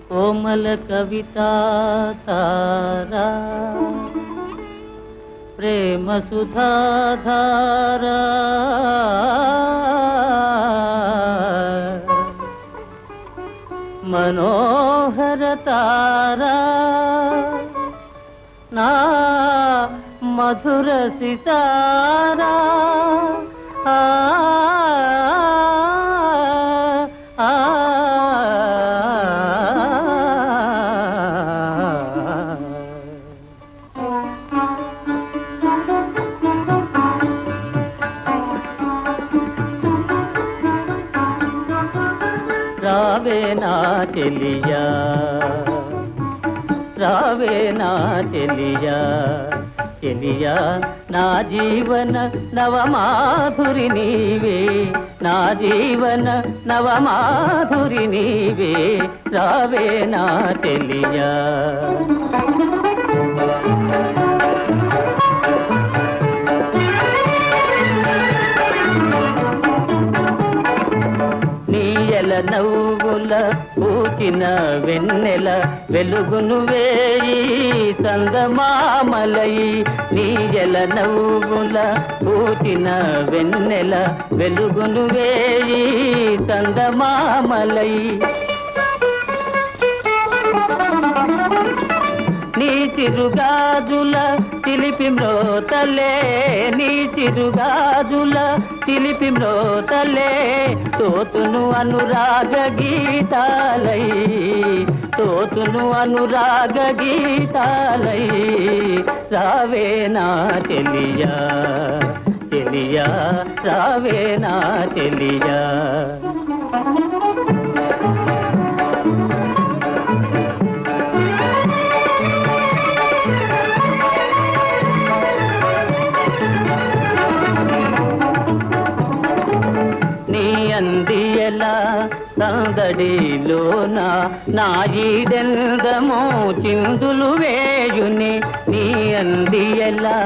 కోమల కవితా తారా ప్రేమ సుధాధారా మనోహర తారా నా మధుర సితారా రావే నా చెలియా రావే నా చెలియా చెలియా నా జీవన నవమాధురి నీవే నా జీవన నవమాధురి నీవే రావే నా చెలియా నవ్వుల పూచిన వెన్నెల వెలుగును వేయి చందమామలై నీయల నవ్వుల పూచిన వెన్నెల వెలుగును వేయి చందమామలై నీ చిరుగాజుల చిలిపి మ్రోతలే నీ చిరుగాజుల చిలిపి మ్రోతలే తోతును అనురాగ గీతాలై తోతును అనురాగ గీతాలై రావే నా చెలియా చెలియా రావే నా చెలియా అందియలా సందడిలోన నా ఈడెందమో చిందులు వేయుని నీ అందియలా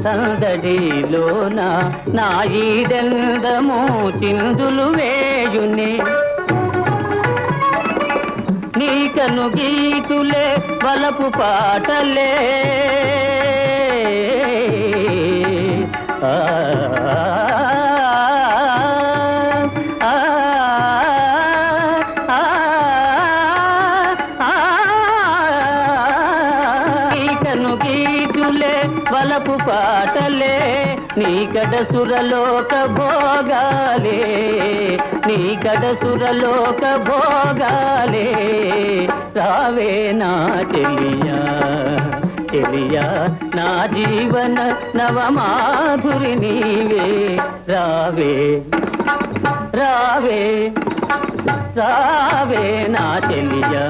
సందడిలోన నా ఈడెందమో చిందులు వేయుని నీ కను గీతులే వలపు పాటలే వలపు పాటలే నీ కడ సురలోక భోగాలే నీ కడ సురలోక భోగాలే రావే నా చెలియా చెలియా నా జీవన నవమాధురి నీవే రావే రావే రావే నా చెలియా